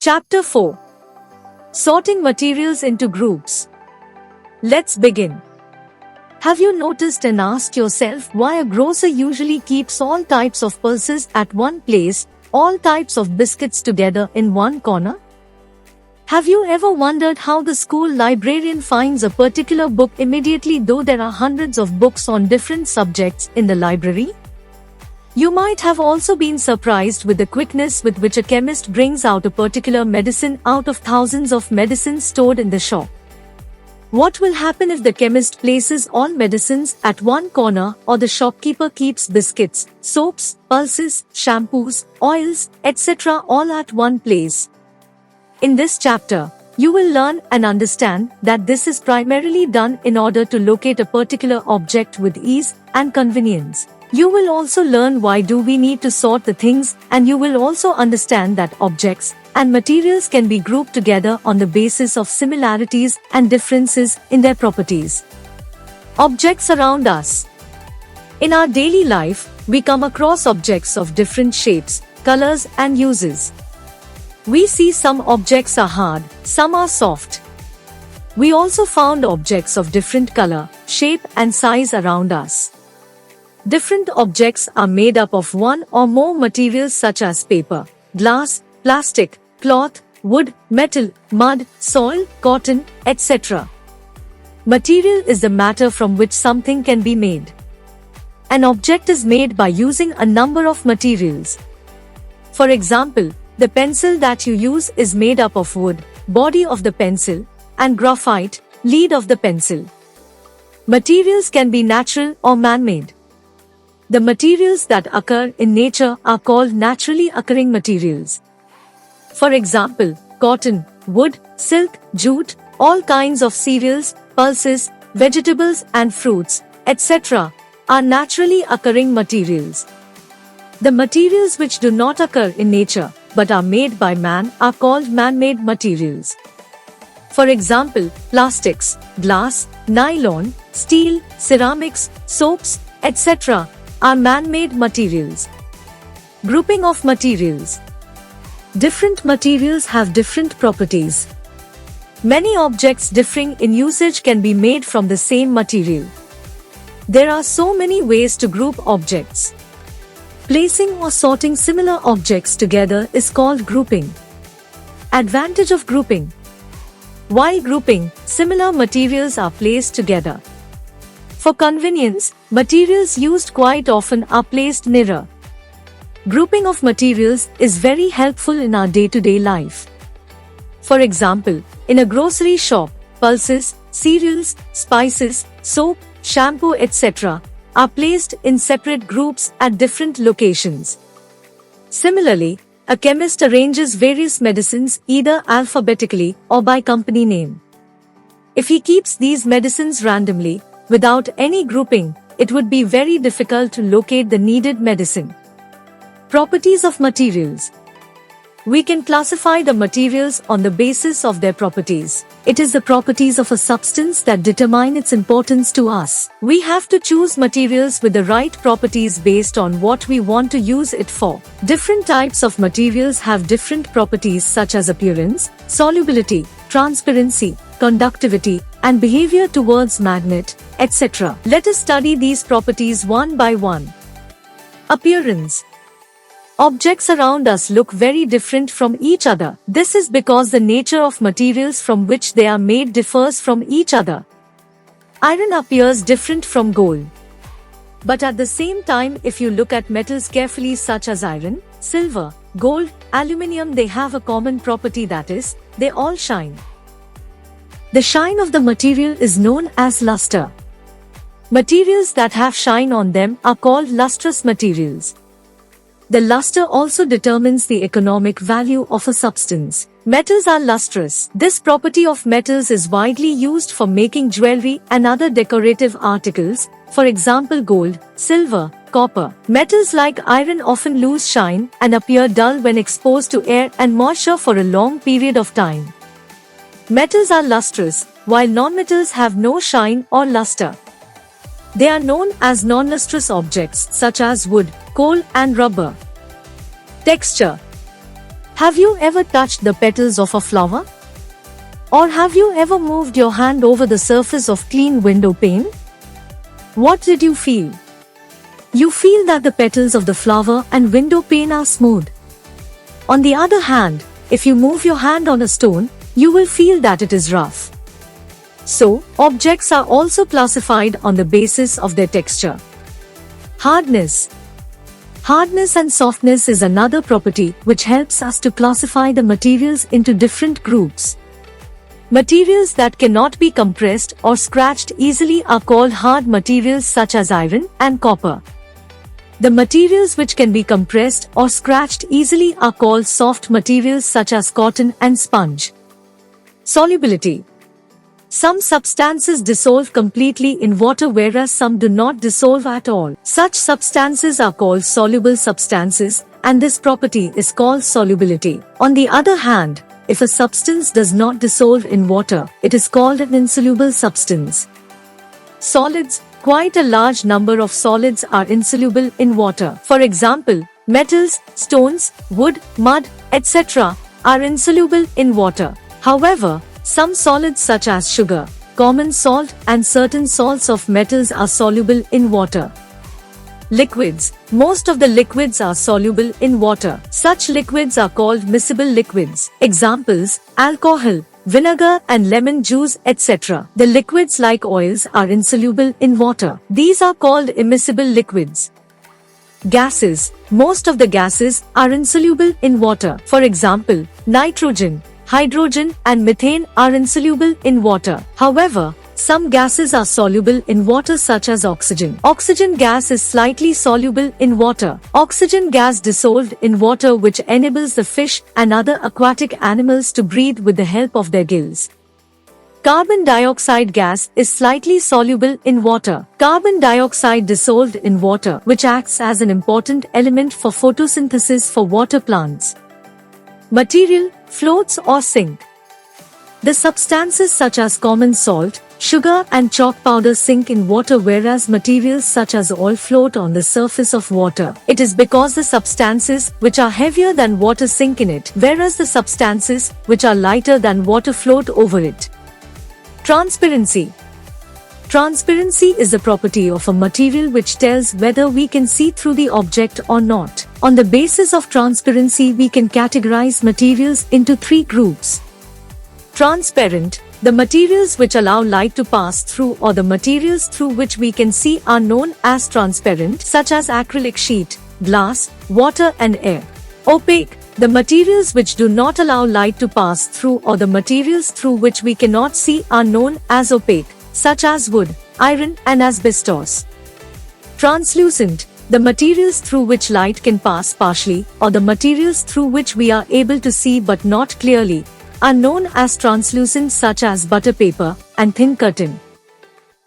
Chapter 4. Sorting materials into groups. Let's begin. Have you noticed and asked yourself why a grocer usually keeps all types of pulses at one place, all types of biscuits together in one corner? Have you ever wondered how the school librarian finds a particular book immediately though there are hundreds of books on different subjects in the library? You might have also been surprised with the quickness with which a chemist brings out a particular medicine out of thousands of medicines stored in the shop. What will happen if the chemist places all medicines at one corner or the shopkeeper keeps biscuits, soaps, pulses, shampoos, oils, etc. all at one place? In this chapter, you will learn and understand that this is primarily done in order to locate a particular object with ease and convenience. You will also learn why do we need to sort the things, and you will also understand that objects and materials can be grouped together on the basis of similarities and differences in their properties. Objects around us. In our daily life, we come across objects of different shapes, colors and uses. We see some objects are hard, some are soft. We also found objects of different color, shape and size around us. Different objects are made up of one or more materials such as paper, glass, plastic, cloth, wood, metal, mud, soil, cotton, etc. Material is the matter from which something can be made. An object is made by using a number of materials. For example, the pencil that you use is made up of wood, body of the pencil, and graphite, lead of the pencil. Materials can be natural or man-made. The materials that occur in nature are called naturally occurring materials. For example, cotton, wood, silk, jute, all kinds of cereals, pulses, vegetables and fruits, etc. are naturally occurring materials. The materials which do not occur in nature but are made by man are called man-made materials. For example, plastics, glass, nylon, steel, ceramics, soaps, etc. are man-made materials. Grouping of materials. Different materials have different properties. Many objects differing in usage can be made from the same material. There are so many ways to group objects. Placing or sorting similar objects together is called grouping. Advantage of grouping. While grouping, similar materials are placed together. For convenience, materials used quite often are placed nearer. Grouping of materials is very helpful in our day-to-day life. For example, in a grocery shop, pulses, cereals, spices, soap, shampoo, etc. are placed in separate groups at different locations. Similarly, a chemist arranges various medicines either alphabetically or by company name. If he keeps these medicines randomly, without any grouping, it would be very difficult to locate the needed medicine. Properties of materials. We can classify the materials on the basis of their properties. It is the properties of a substance that determine its importance to us. We have to choose materials with the right properties based on what we want to use it for. Different types of materials have different properties such as appearance, solubility, transparency, conductivity, and behavior towards magnet, etc. Let us study these properties one by one. Appearance. Objects around us look very different from each other. This is because the nature of materials from which they are made differs from each other. Iron appears different from gold. But at the same time, if you look at metals carefully such as iron, silver, gold, aluminium, they have a common property, that is, they all shine. The shine of the material is known as luster. Materials that have shine on them are called lustrous materials. The luster also determines the economic value of a substance. Metals are lustrous. This property of metals is widely used for making jewelry and other decorative articles, for example gold, silver, copper. Metals like iron often lose shine and appear dull when exposed to air and moisture for a long period of time. Metals are lustrous, while non-metals have no shine or luster. They are known as non-lustrous objects such as wood, coal and rubber. Texture. Have you ever touched the petals of a flower? Or have you ever moved your hand over the surface of clean window pane? What did you feel? You feel that the petals of the flower and window pane are smooth. On the other hand, if you move your hand on a stone, you will feel that it is rough. So, objects are also classified on the basis of their texture. Hardness. Hardness and softness is another property which helps us to classify the materials into different groups. Materials that cannot be compressed or scratched easily are called hard materials such as iron and copper. The materials which can be compressed or scratched easily are called soft materials such as cotton and sponge. Solubility. Some substances dissolve completely in water whereas some do not dissolve at all. Such substances are called soluble substances, and this property is called solubility. On the other hand, if a substance does not dissolve in water, it is called an insoluble substance. Solids. Quite a large number of solids are insoluble in water. For example, metals, stones, wood, mud, etc. are insoluble in water. However, some solids such as sugar, common salt and certain salts of metals are soluble in water. Liquids. Most of the liquids are soluble in water. Such liquids are called miscible liquids. Examples: alcohol, vinegar and lemon juice, etc. The liquids like oils are insoluble in water. These are called immiscible liquids. Gases. Most of the gases are insoluble in water. For example, nitrogen, hydrogen and methane are insoluble in water. However, some gases are soluble in water such as oxygen. Oxygen gas is slightly soluble in water. Oxygen gas dissolved in water which enables the fish and other aquatic animals to breathe with the help of their gills. Carbon dioxide gas is slightly soluble in water. Carbon dioxide dissolved in water which acts as an important element for photosynthesis for water plants. Material, floats or sink. The substances such as common salt, sugar and chalk powder sink in water whereas materials such as oil float on the surface of water. It is because the substances which are heavier than water sink in it, whereas the substances which are lighter than water float over it. Transparency. Transparency is the property of a material which tells whether we can see through the object or not. On the basis of transparency, we can categorize materials into three groups. Transparent. The materials which allow light to pass through or the materials through which we can see are known as transparent, such as acrylic sheet, glass, water and air. Opaque. The materials which do not allow light to pass through or the materials through which we cannot see are known as opaque, such as wood, iron and asbestos. Translucent. The materials through which light can pass partially or the materials through which we are able to see but not clearly are known as translucent, such as butter paper and thin curtain.